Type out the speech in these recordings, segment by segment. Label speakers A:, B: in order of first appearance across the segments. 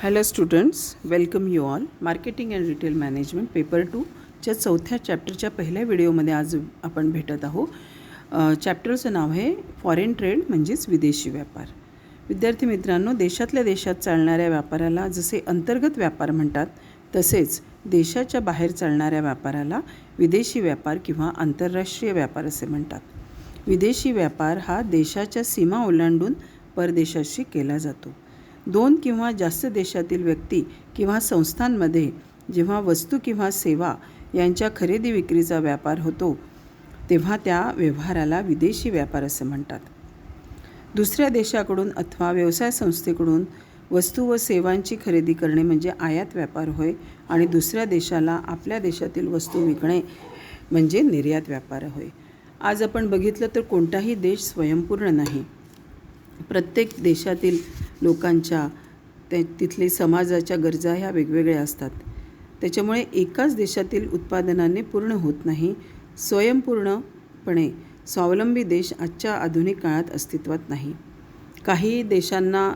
A: Hello students, welcome you all. Marketing and retail management paper 2च्या चौथ्या चॅप्टरच्या पहिल्या व्हिडिओमध्ये आज आपण भेटत आहोत. चॅप्टरचं नाव आहे फॉरेन ट्रेड म्हणजेच विदेशी व्यापार. विद्यार्थी मित्रांनो, देशातल्या देशात चालणाऱ्या व्यापाराला जसे अंतर्गत व्यापार म्हणतात, तसेच देशाच्या बाहेर चालणाऱ्या व्यापाराला विदेशी व्यापार किंवा आंतरराष्ट्रीय व्यापार असे म्हणतात. विदेशी व्यापार हा देशाच्या सीमा ओलांडून परदेशाशी केला जातो. दोन किंवा जास्त देशातील व्यक्ती किंवा संस्थांमध्ये जेव्हा वस्तू किंवा सेवा यांच्या खरेदी विक्रीचा व्यापार होतो, तेव्हा त्या व्यवहाराला विदेशी व्यापार असे म्हणतात. दुसऱ्या देशाकडून अथवा व्यवसाय संस्थेकडून वस्तू व सेवांची खरेदी करणे म्हणजे आयात व्यापार होय, आणि दुसऱ्या देशाला आपल्या देशातील वस्तू विकणे म्हणजे निर्यात व्यापार होय. आज आपण बघितलं तर कोणताही देश स्वयंपूर्ण नाही. प्रत्येक देशातील लोकांच्या तिथले समाजाच्या गरजा ह्या वेगवेगळ्या असतात. त्याच्यामुळे एकाच देशातील उत्पादनाने पूर्ण होत नाही. स्वयंपूर्णपणे स्वावलंबी देश आजच्या आधुनिक काळात अस्तित्वात नाही. काही देशांना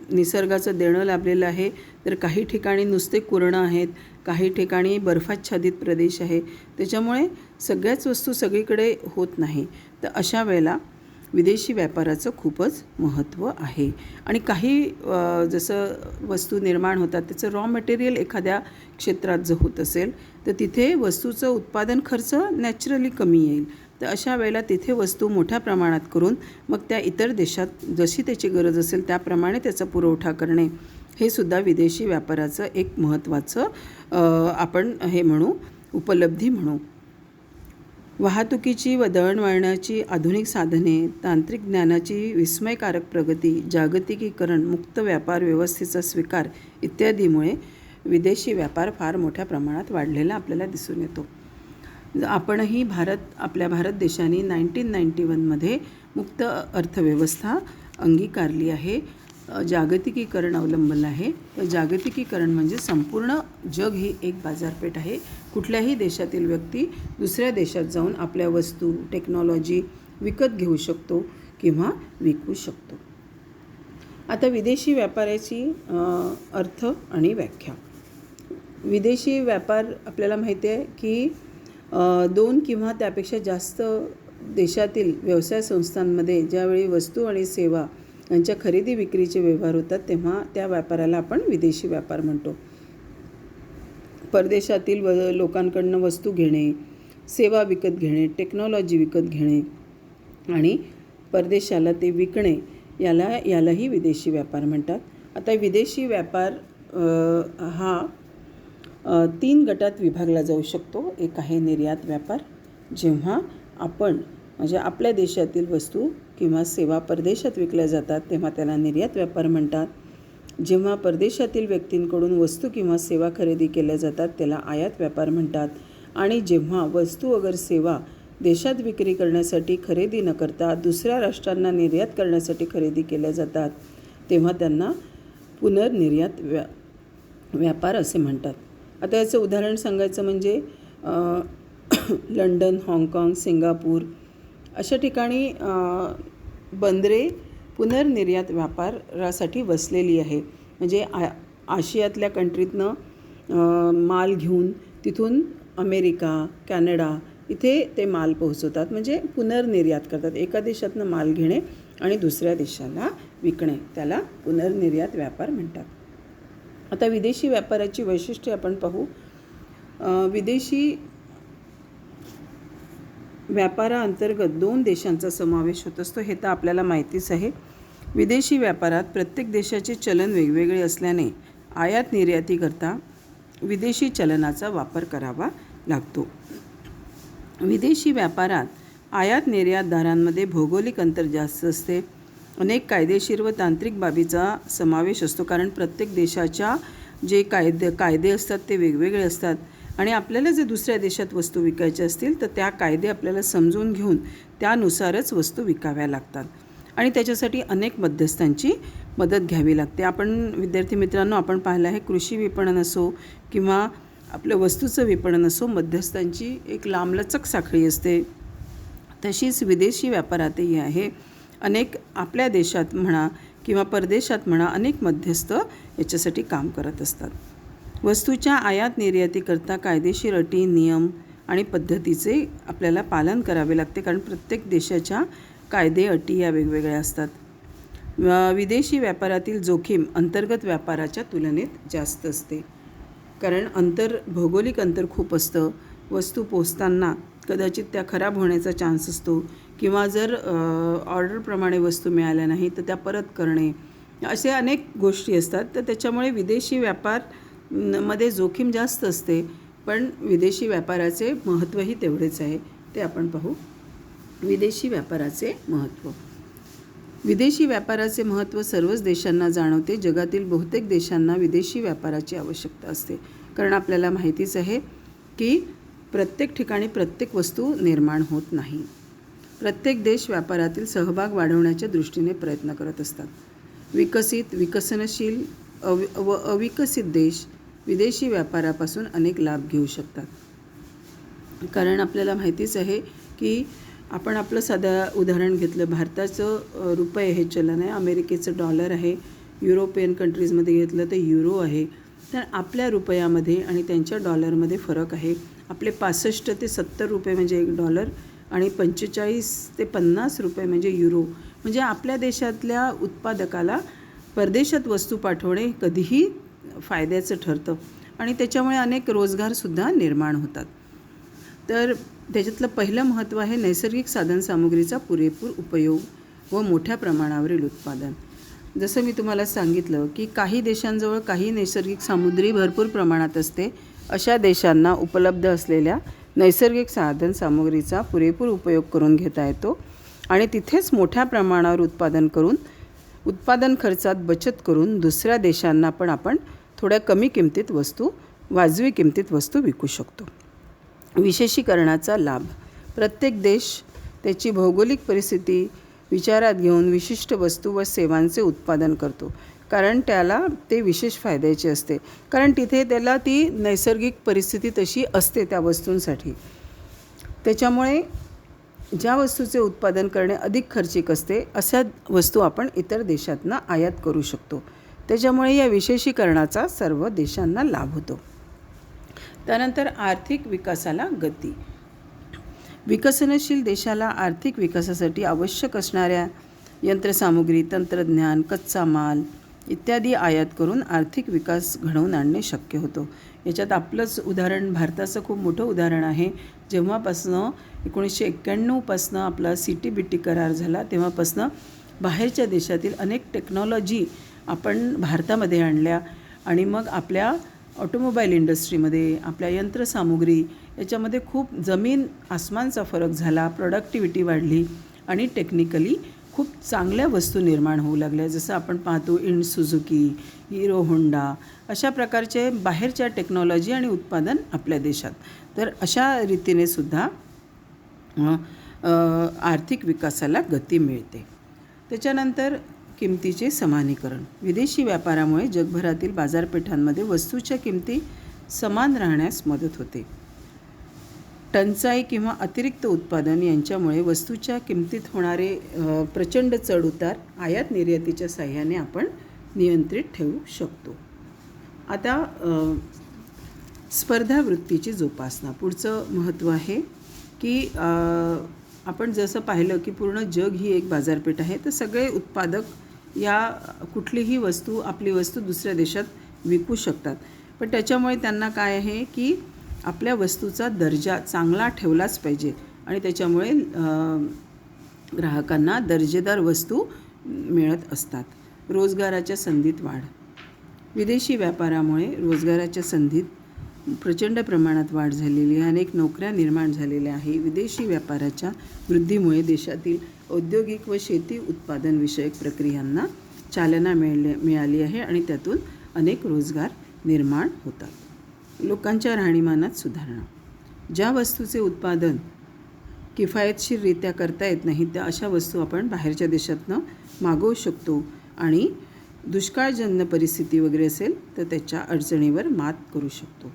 A: निसर्गाचं देणं लाभलेलं आहे, तर काही ठिकाणी नुसते कुरणं आहेत, काही ठिकाणी बर्फाच्छादित प्रदेश आहे. त्याच्यामुळे सगळ्याच वस्तू सगळीकडे होत नाही. तर अशा वेळेला विदेशी व्यापाराचं खूपच महत्त्व आहे. आणि काही जसं वस्तू निर्माण होतात त्याचं रॉ मटेरियल एखाद्या क्षेत्रात जर होत असेल, तर तिथे वस्तूचं उत्पादन खर्च नॅचरली कमी येईल. तर अशा वेळेला तिथे वस्तू मोठ्या प्रमाणात करून मग त्या इतर देशात जशी त्याची गरज असेल त्याप्रमाणे त्याचा पुरवठा करणे, हे सुद्धा विदेशी व्यापाराचं एक महत्त्वाचं आपण हे म्हणू, उपलब्धी म्हणू. वाहतुकीची व दळणवळणाची आधुनिक साधने, तांत्रिक ज्ञानाची विस्मयकारक प्रगती, जागतिकीकरण, मुक्त व्यापार व्यवस्थेचा स्वीकार इत्यादीमुळे विदेशी व्यापार फार मोठ्या प्रमाणात वाढलेला आपल्याला दिसून येतो. आपणही आपल्या भारत देशाने 1991मध्ये मुक्त अर्थव्यवस्था अंगीकारली आहे. जागतिकीकरण अवलंबलं आहे. तर जागतिकीकरण म्हणजे संपूर्ण जग ही एक बाजारपेठ आहे. कुठल्याही देशातील व्यक्ती दुसऱ्या देशात जाऊन आपल्या वस्तू, टेक्नॉलॉजी विकत घेऊ शकतो किंवा विकू शकतो. आता विदेशी व्यापाराची अर्थ आणि व्याख्या. विदेशी व्यापार आपल्याला माहिती आहे की दोन किंवा त्यापेक्षा जास्त देशातील व्यवसाय संस्थांमध्ये ज्यावेळी वस्तू आणि सेवा यांच्या खरेदी विक्रीचे व्यवहार होतात, तेव्हा त्या व्यापाराला आपण विदेशी व्यापार म्हणतो. परदेशातील लोकांकडनं वस्तू घेणे, सेवा विकत घेणे, टेक्नॉलॉजी विकत घेणे आणि परदेशाला ते विकणे, यालाही विदेशी व्यापार म्हणतात. आता विदेशी व्यापार हा 3 गटात विभागला जाऊ शकतो. एक आहे निर्यात व्यापार. जेव्हा आपण म्हणजे आपल्या देशातील वस्तू किंवा सेवा परदेशात विकल्या जातात तेव्हा त्याला निर्यात व्यापार म्हणतात. जेव्हा परदेशातील व्यक्तींकडून वस्तू किंवा सेवा खरेदी केल्या जातात त्याला आयात व्यापार म्हणतात. आणि जेव्हा वस्तू अगर सेवा देशात विक्री करण्यासाठी खरेदी न करता दुसऱ्या राष्ट्रांना निर्यात करण्यासाठी खरेदी केल्या जातात तेव्हा त्यांना पुनर्निर्यात व्यापार असे म्हणतात. आता याचं उदाहरण सांगायचं म्हणजे लंडन, हाँगकाँग, सिंगापूर अशा ठिकाणी बंदरे पुनर्निर्यात व्यापारासाठी वसलेली आहे. म्हणजे आशियातल्या कंट्रीतनं माल घेऊन तिथून अमेरिका, कॅनडा इथे ते माल पोहोचवतात. म्हणजे पुनर्निर्यात करतात. एका देशातनं माल घेणे आणि दुसऱ्या देशाला विकणे, त्याला पुनर्निर्यात व्यापार म्हणतात. आता विदेशी व्यापाराची वैशिष्ट्ये आपण पाहू. विदेशी व्यापाराअंतर्गत 2 देशांचा समावेश होत असतो, हे तर आपल्याला माहितीच आहे. विदेशी व्यापारात प्रत्येक देशाचे चलन वेगवेगळे असल्याने आयात निर्यातीकरता विदेशी चलनाचा वापर करावा लागतो. विदेशी व्यापारात आयात निर्यातदारांमध्ये भौगोलिक अंतर जास्त असते. अनेक कायदेशीर व तांत्रिक बाबीचा समावेश असतो, कारण प्रत्येक देशाच्या जे कायदे असतात ते वेगवेगळे असतात. आणि आपल्याला जर दुसऱ्या देशात वस्तू विकायच्या असतील तर त्या कायदे आपल्याला समजून घेऊन त्यानुसारच वस्तू विकाव्या लागतात. आणि त्याच्यासाठी अनेक मध्यस्थांची मदत घ्यावी लागते. आपण विद्यार्थी मित्रांनो, आपण पाहिलं आहे कृषी विपणन असो किंवा आपलं वस्तूचं विपणन असो, मध्यस्थांची एक लांबलचक साखळी असते. तशीच विदेशी व्यापारातही आहे. अनेक आपल्या देशात म्हणा किंवा परदेशात म्हणा अनेक मध्यस्थ याच्यासाठी काम करत असतात. वस्तूच्या आयात निर्यातीकरता कायदेशीर अटी, नियम आणि पद्धतीचे आपल्याला पालन करावे लागते, कारण प्रत्येक देशाच्या कायदे अटी या वेगवेगळ्या असतात. विदेशी व्यापारातील जोखीम अंतर्गत व्यापाराच्या तुलनेत जास्त असते, कारण भौगोलिक अंतर खूप असतं. वस्तू पोचताना कदाचित त्या खराब होण्याचा चान्स असतो, किंवा जर ऑर्डरप्रमाणे वस्तू मिळाल्या नाही तर त्या परत करणे, असे अनेक गोष्टी असतात. तर त्याच्यामुळे विदेशी मध्ये जोखीम जास्त असते, पण विदेशी व्यापाराचे महत्त्वही तेवढेच आहे. ते आपण पाहू. विदेशी व्यापाराचे महत्त्व. विदेशी व्यापाराचे महत्त्व सर्वच देशांना जाणवते. जगातील बहुतेक देशांना विदेशी व्यापाराची आवश्यकता असते, कारण आपल्याला माहितीच आहे की प्रत्येक ठिकाणी प्रत्येक वस्तू निर्माण होत नाही. प्रत्येक देश व्यापारातील सहभाग वाढवण्याच्या दृष्टीने प्रयत्न करत असतात. विकसित, विकसनशील व अविकसित देश विदेशी व्यापारापासून अनेक लाभ घेऊ शकतात. कारण आपल्याला माहितीच आहे की आपण आपलं साधं उदाहरण घेतलं, भारताचं रुपये हे चलन आहे, अमेरिकेचं डॉलर आहे, युरोपियन कंट्रीजमध्ये घेतलं तर युरो आहे. तर आपल्या रुपयामध्ये आणि त्यांच्या डॉलरमध्ये फरक आहे. आपले 65 ते 70 रुपये म्हणजे $1 आणि 45 ते 50 रुपये म्हणजे युरो. म्हणजे आपल्या देशातल्या उत्पादकाला परदेशात वस्तू पाठवणे कधीही फायद्याचं ठरतं, आणि त्याच्यामुळे अनेक रोजगारसुद्धा निर्माण होतात. तर त्याच्यातलं पहिलं महत्त्व आहे नैसर्गिक साधनसामुग्रीचा पुरेपूर उपयोग व मोठ्या प्रमाणावरील उत्पादन. जसं मी तुम्हाला सांगितलं की काही देशांजवळ काही नैसर्गिक सामुग्री भरपूर प्रमाणात असते. अशा देशांना उपलब्ध असलेल्या नैसर्गिक साधनसामुग्रीचा पुरेपूर उपयोग करून घेता येतो, आणि तिथेच मोठ्या प्रमाणावर उत्पादन खर्चात बचत करून दुसऱ्या देशांना पण आपण थोड्या कमी किमतीत वाजवी किमतीत वस्तू विकू शकतो. विशेषीकरणाचा लाभ. प्रत्येक देश त्याची भौगोलिक परिस्थिती विचारात घेऊन विशिष्ट वस्तू व सेवांचे उत्पादन करतो, कारण त्याला ते विशेष फायद्याचे असते, कारण तिथे त्याला ती नैसर्गिक परिस्थिती तशी असते त्या वस्तूंसाठी. त्याच्यामुळे ज्या वस्तूचे उत्पादन करणे अधिक खर्चिक असते अशा वस्तू आपण इतर देशातनं आयात करू शकतो. त्याच्यामुळे या विशेषीकरणाचा सर्व देशांना लाभ होतो. त्यानंतर आर्थिक विकासाला गती. विकसनशील देशाला आर्थिक विकासासाठी आवश्यक असणाऱ्या यंत्रसामुग्री, तंत्रज्ञान, कच्चा माल इत्यादी आयात करून आर्थिक विकास घडवून आणणे शक्य होतं. याच्यात आपलंच उदाहरण, भारताचं खूप मोठं उदाहरण आहे. जेव्हापासनं 1991 आपला CTBT करार झाला तेव्हापासनं बाहेरच्या देशातील अनेक टेक्नॉलॉजी आपण भारतामध्ये आणल्या, आणि मग आपल्या ऑटोमोबाईल इंडस्ट्रीमध्ये, आपल्या यंत्रसामुग्री याच्यामध्ये खूप जमीन आसमानचा फरक झाला. प्रोडक्टिव्हिटी वाढली आणि टेक्निकली खूप चांगल्या वस्तू निर्माण होऊ लागल्या. जसं आपण पाहतो सुझुकी, हिरो होंडा अशा प्रकारचे बाहेरच्या टेक्नॉलॉजी आणि उत्पादन आपल्या देशात. तर अशा रीतीने सुद्धा आर्थिक विकासाला गती मिळते. त्याच्यानंतर किमतीचे समानीकरण. विदेशी व्यापारामुळे जगभरातील बाजारपेठांमध्ये वस्तूच्या किमती समान राहण्यास मदत होते. टंचाई किंवा अतिरिक्त उत्पादन यांच्यामुळे वस्तूच्या किमतीत होणारे प्रचंड चढउतार आयात निर्यातीच्या साहाय्याने आपण नियंत्रित ठेवू शकतो. आता स्पर्धा वृत्तीची जोपासना. पुढचं महत्त्व आहे की आपण जसं पाहिलं की पूर्ण जग ही एक बाजारपेठ आहे, तर सगळे उत्पादक या कुठलीही वस्तू, आपली वस्तू दुसऱ्या देशात विकू शकतात. पण त्याच्यामुळे त्यांना काय आहे की आपल्या वस्तूचा दर्जा चांगला ठेवलाच पाहिजे, आणि त्याच्यामुळे ग्राहकांना दर्जेदार वस्तू मिळत असतात. रोजगाराच्या संधीत वाढ. विदेशी व्यापारामुळे रोजगाराच्या संधीत प्रचंड प्रमाणात वाढ झालेली आहे. अनेक नोकऱ्या निर्माण झालेल्या आहे. विदेशी व्यापाराच्या वृद्धीमुळे देशातील औद्योगिक व शेती उत्पादन विषयक प्रक्रियांना चालना मिळाली आहे, आणि त्यातून अनेक रोजगार निर्माण होतात. लोकांच्या राहणीमानात सुधारणा. ज्या वस्तूचे उत्पादन किफायतशीररित्या करता येत नाही त्या अशा वस्तू आपण बाहेरच्या देशातनं मागवू शकतो, आणि दुष्काळजन्य परिस्थिती वगैरे असेल तर त्याच्या अडचणीवर मात करू शकतो.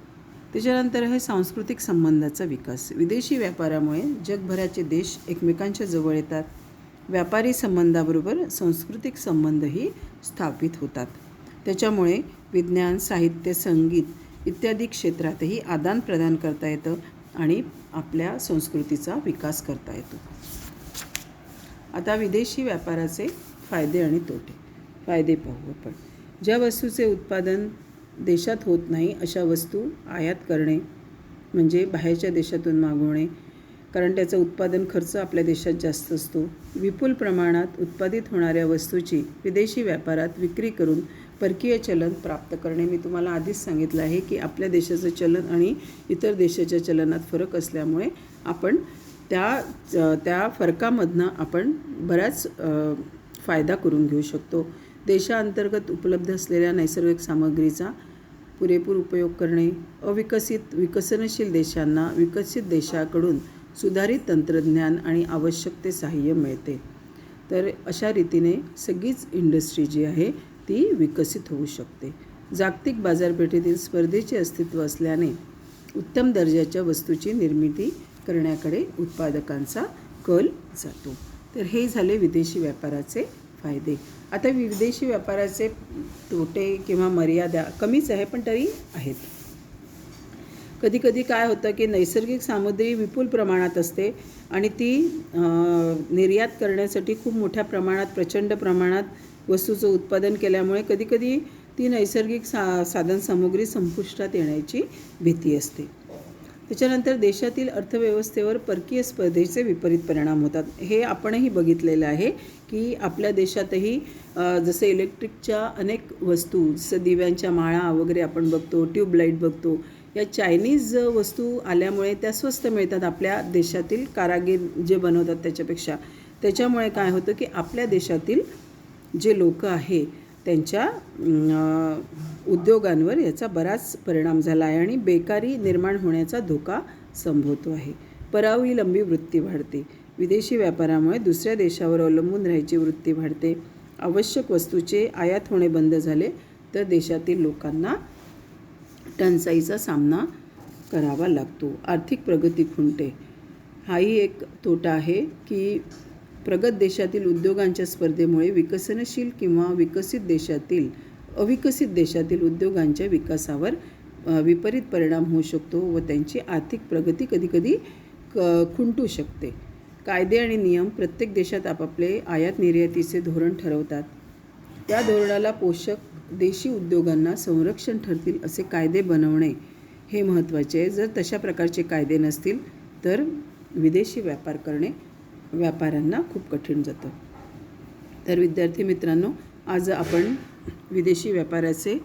A: त्याच्यानंतर आहे सांस्कृतिक संबंधाचा विकास. विदेशी व्यापारामुळे जगभराचे देश एकमेकांच्या जवळ येतात व्यापारी संबंधाबरोबर सांस्कृतिक संबंधही स्थापित होतात. त्याच्यामुळे विज्ञान, साहित्य, संगीत इत्यादी क्षेत्रातही आदानप्रदान करता येतं आणि आपल्या संस्कृतीचा विकास करता येतो. आता विदेशी व्यापाराचे फायदे आणि तोटे. फायदे पाहू आपण. ज्या वस्तूचे उत्पादन देशात होत नाही अशा वस्तू आयात करणे म्हणजे बाहेरच्या देशातून मागवणे, कारण त्याचा उत्पादन खर्च आपल्या देशात जास्त असतो. विपुल प्रमाणात उत्पादित होणाऱ्या वस्तूची विदेशी व्यापारात विक्री करून परकीय चलन प्राप्त करणे. मी तुम्हाला आधीच सांगितलं आहे की आपल्या चलन आणि इतर देशाच्या चलनात फरक असल्यामुळे आपण त्या फरकामधनं आपण बराच फायदा करून घेऊ शकतो. देशांतर्गत उपलब्ध असलेल्या नैसर्गिक सामग्रीचा पुरेपूर उपयोग करणे. विकसनशील देशांना विकसित देशाकडून सुधारित तंत्रज्ञान आणि आवश्यक ते सहाय्य मिळते. तर अशा रीतीने सगळीच इंडस्ट्री जी आहे ती विकसित होऊ शकते. जागतिक बाजारपेठेतील स्पर्धेचे अस्तित्व असल्याने उत्तम दर्जाच्या वस्तूची निर्मिती करण्याकडे उत्पादकांचा कल जातो. तर हे झाले विदेशी व्यापाराचे फायदे. आता विदेशी व्यापाराचे तोटे किंवा मर्यादा कमीच आहे पण तरी आहेत. कधीकधी काय होतं की नैसर्गिक सामग्री विपुल प्रमाणात असते आणि ती निर्यात करण्यासाठी खूप मोठ्या प्रमाणात प्रचंड प्रमाणात वस्तूचं उत्पादन केल्यामुळे कधीकधी ती नैसर्गिक साधनसामुग्री संपुष्टात येण्याची भीती असते. त्याच्यानंतर देशातील अर्थव्यवस्थेवर परकीय स्पर्धेचे विपरीत परिणाम होतात. हे आपणही बघितलेलं आहे की आपल्या देशातही जसं इलेक्ट्रिकच्या अनेक वस्तू जसं दिव्यांच्या माळा वगैरे आपण बघतो, ट्यूबलाईट बघतो, या चायनीज वस्तू आल्यामुळे त्या स्वस्त मिळतात आपल्या देशातील कारागीर जे बनवतात त्याच्यापेक्षा. त्याच्यामुळे काय होतं की आपल्या देशातील जे लोक आहे त्यांच्या उद्योगांवर याचा बराच परिणाम झाला आहे आणि बेकारी निर्माण होण्याचा धोका संभवतो आहे. परावलंबी वृत्ती वाढते. विदेशी व्यापारामुळे दुसऱ्या देशावर अवलंबून राहायची वृत्ती वाढते. आवश्यक वस्तूचे आयात होणे बंद झाले तर देशातील लोकांना टंचाईचा सामना करावा लागतो. आर्थिक प्रगती खुंटते. हाही एक तोटा आहे की प्रगत देशातील उद्योगांच्या स्पर्धेमुळे विकसनशील किंवा अविकसित देशातील उद्योगांच्या विकासावर विपरीत परिणाम होऊ शकतो व त्यांची आर्थिक प्रगती कधीकधी खुंटू शकते. कायदे आणि नियम. प्रत्येक देशात आपापले आयात निर्यातीचे धोरण ठरवतात. त्या धोरणाला पोषक देशी उद्योगांना संरक्षण ठरतील असे कायदे बनवणे हे महत्त्वाचे आहे. जर तशा प्रकारचे कायदे नसतील तर विदेशी व्यापार करणे व्यापाऱ्यांना खूप कठीण जातं. तर विद्यार्थी मित्रांनो, आज आपण विदेशी व्यापाराचे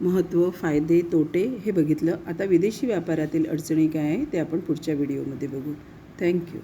A: महत्त्व, फायदे, तोटे हे बघितलं. आता विदेशी व्यापारातील अडचणी काय आहे ते आपण पुढच्या व्हिडिओमध्ये बघू. थँक्यू.